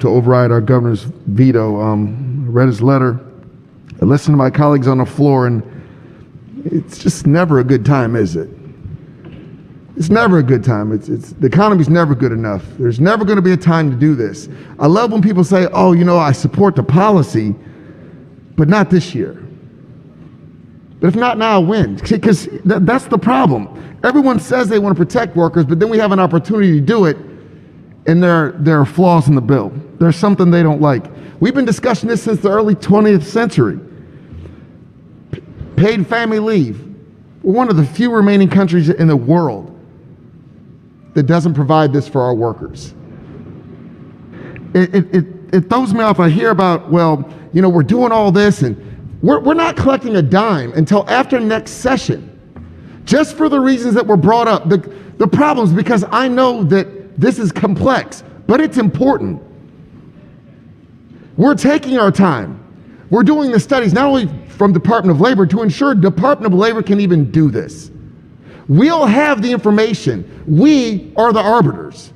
to override our governor's veto. I read his letter. I listened to my colleagues on the floor, and it's just never a good time, is it? It's never a good time. The economy's never good enough. There's never going to be a time to do this. I love when people say, oh, you know, I support the policy, but not this year. But if not now, when? Because that's the problem. Everyone says they want to protect workers, but then we have an opportunity to do it, and there are flaws in the bill. There's something they don't like. We've been discussing this since the early 20th century. Paid family leave. We're one of the few remaining countries in the world that doesn't provide this for our workers. It throws me off. I hear about, well, you know, we're doing all this, and we're not collecting a dime until after next session, just for the reasons that were brought up. The problems, because I know that this is complex, but it's important. We're taking our time. We're doing the studies, not only from Department of Labor, to ensure Department of Labor can even do this. We'll have the information. We are the arbiters.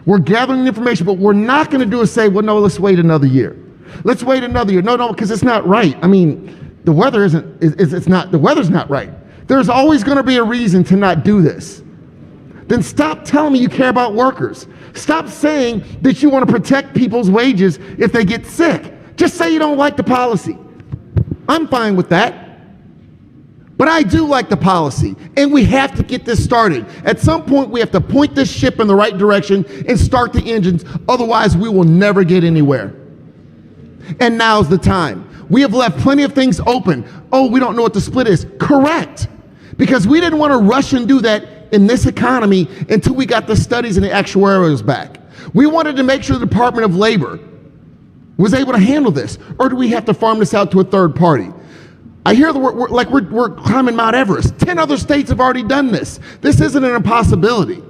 We're gathering the information, but we're not going to do is say, well, no, let's wait another year. Let's wait another year. No, because it's not right. I mean, the weather the weather's not right. There's always going to be a reason to not do this. Then stop telling me you care about workers. Stop saying that you want to protect people's wages if they get sick. Just say you don't like the policy. I'm fine with that. But I do like the policy, and we have to get this started. At some point, we have to point this ship in the right direction and start the engines. Otherwise, we will never get anywhere. And now's the time. We have left plenty of things open. Oh, we don't know what the split is. Correct. Because we didn't want to rush and do that in this economy until we got the studies and the actuarials back. We wanted to make sure the Department of Labor was able to handle this. Or do we have to farm this out to a third party? I hear the word, we're climbing Mount Everest. 10 other states have already done this. This isn't an impossibility.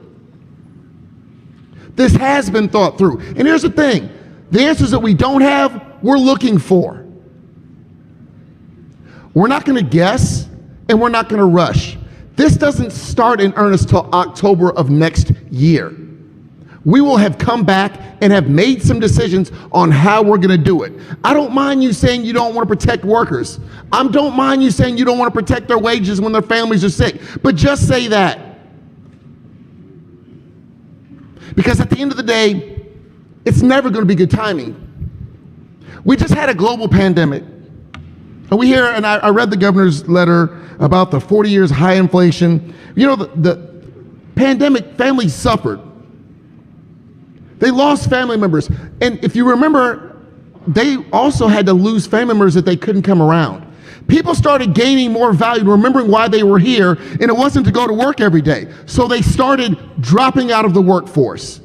This has been thought through. And here's the thing. The answers that we don't have, we're looking for. We're not going to guess, and we're not going to rush. This doesn't start in earnest till October of next year. We will have come back and have made some decisions on how we're going to do it. I don't mind you saying you don't want to protect workers. I don't mind you saying you don't want to protect their wages when their families are sick. But just say that. Because at the end of the day, it's never going to be good timing. We just had a global pandemic. And we hear, and I read the governor's letter about the 40 years high inflation. You know, the pandemic, families suffered. They lost family members. And if you remember, they also had to lose family members that they couldn't come around. People started gaining more value, remembering why they were here, and it wasn't to go to work every day. So they started dropping out of the workforce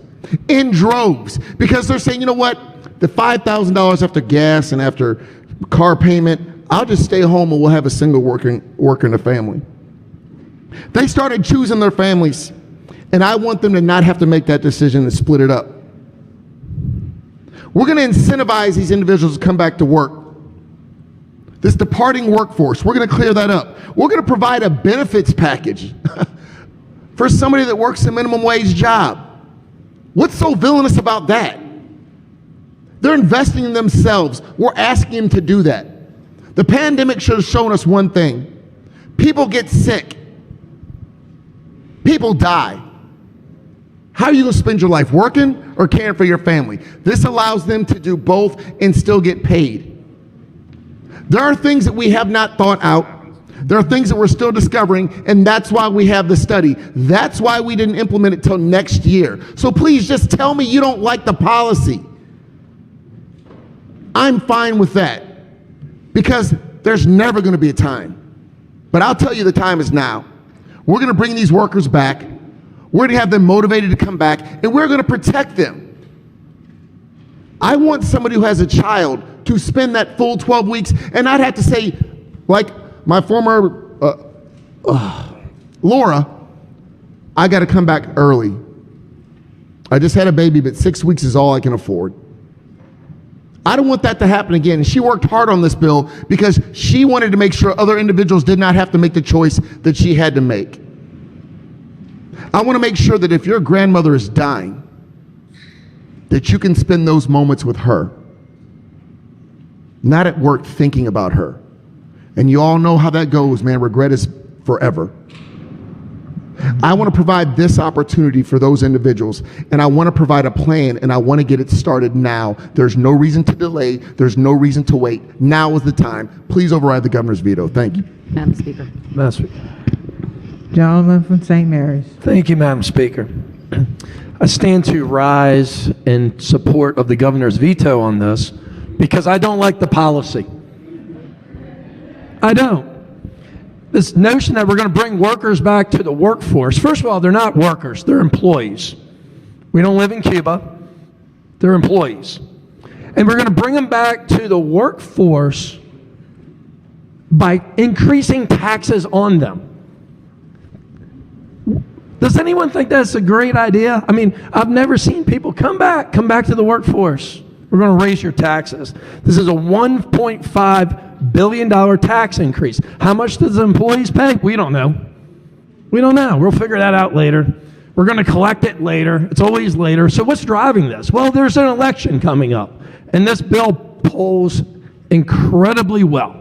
in droves because they're saying, you know what, the $5,000 after gas and after car payment, I'll just stay home and we'll have a single worker in the family. They started choosing their families, and I want them to not have to make that decision and split it up. We're going to incentivize these individuals to come back to work. This departing workforce, we're going to clear that up. We're going to provide a benefits package for somebody that works a minimum wage job. What's so villainous about that? They're investing in themselves. We're asking them to do that. The pandemic should have shown us one thing. People get sick. People die. How are you going to spend your life, working or caring for your family? This allows them to do both and still get paid. There are things that we have not thought out. There are things that we're still discovering, and that's why we have the study. That's why we didn't implement it till next year. So please just tell me you don't like the policy. I'm fine with that because there's never going to be a time. But I'll tell you the time is now. We're going to bring these workers back. We're going to have them motivated to come back, and we're going to protect them. I want somebody who has a child to spend that full 12 weeks and not have to say, like my former Laura, I got to come back early. I just had a baby, but 6 weeks is all I can afford. I don't want that to happen again. And she worked hard on this bill because she wanted to make sure other individuals did not have to make the choice that she had to make. I want to make sure that if your grandmother is dying, that you can spend those moments with her, not at work thinking about her. And you all know how that goes, man. Regret is forever. I want to provide this opportunity for those individuals, and I want to provide a plan, and I want to get it started now. There's no reason to delay. There's no reason to wait. Now is the time. Please override the governor's veto. Thank you. Madam Speaker. Madam Speaker. Gentleman from St. Mary's. Thank you, Madam Speaker. I stand to rise in support of the governor's veto on this because I don't like the policy. I don't. This notion that we're going to bring workers back to the workforce, first of all, they're not workers, they're employees. We don't live in Cuba, they're employees. And we're going to bring them back to the workforce by increasing taxes on them. Does anyone think that's a great idea? I mean, I've never seen people come back to the workforce. We're going to raise your taxes. This is a $1.5 billion tax increase. How much does the employees pay? We don't know. We don't know. We'll figure that out later. We're going to collect it later. It's always later. So what's driving this? Well, there's an election coming up, and this bill polls incredibly well.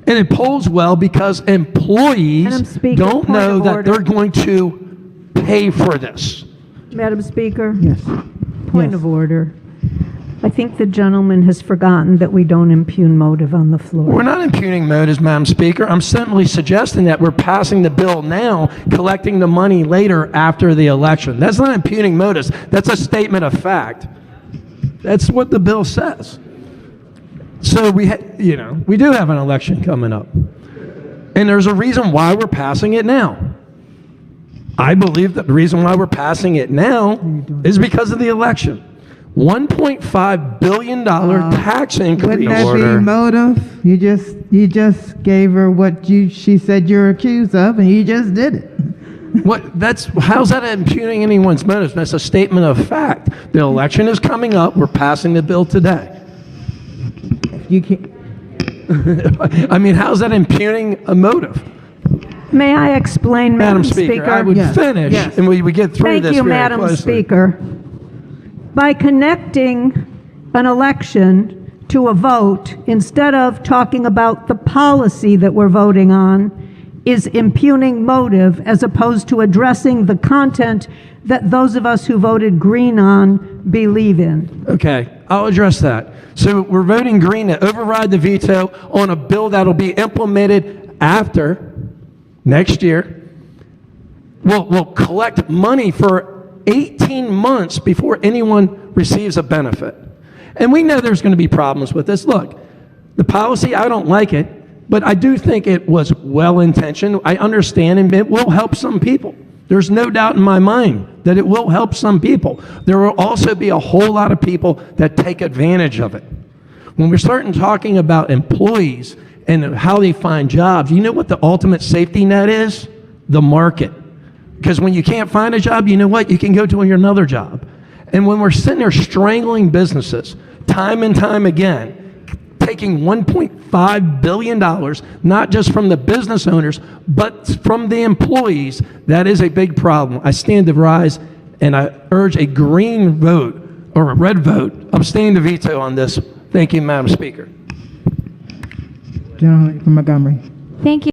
And it polls well because employees don't know that they're going to pay for this. Madam Speaker? Yes. Point of order. I think the gentleman has forgotten that we don't impugn motive on the floor. We're not impugning motives, Madam Speaker. I'm simply suggesting that we're passing the bill now, collecting the money later after the election. That's not impugning motives. That's a statement of fact. That's what the bill says. So we do have an election coming up. And there's a reason why we're passing it now. I believe that the reason why we're passing it now is because of the election. $1.5 billion tax increase. Wouldn't that be motive? You just gave her what she said you're accused of, and you just did it. How's that impugning anyone's motives? That's a statement of fact. The election is coming up. We're passing the bill today. You can't. I mean, how's that impugning a motive? May I explain, Madam Speaker? I would finish, and we get through this. Thank you, Madam Speaker. By connecting an election to a vote, instead of talking about the policy that we're voting on, is impugning motive as opposed to addressing the content that those of us who voted green on believe in. Okay, I'll address that. So we're voting green to override the veto on a bill that'll be implemented after next year. We'll collect money for 18 months before anyone receives a benefit. And we know there's going to be problems with this. Look, the policy, I don't like it, but I do think it was well-intentioned. I understand, and it will help some people. There's no doubt in my mind that it will help some people. There will also be a whole lot of people that take advantage of it. When we're starting talking about employees and how they find jobs, you know what the ultimate safety net is? The market. Because when you can't find a job, you know what? You can go to another job. And when we're sitting there strangling businesses time and time again, taking $1.5 billion, not just from the business owners, but from the employees, that is a big problem. I stand to rise, and I urge a green vote or a red vote, abstain to veto on this. Thank you, Madam Speaker. Gentleman from Montgomery. Thank you.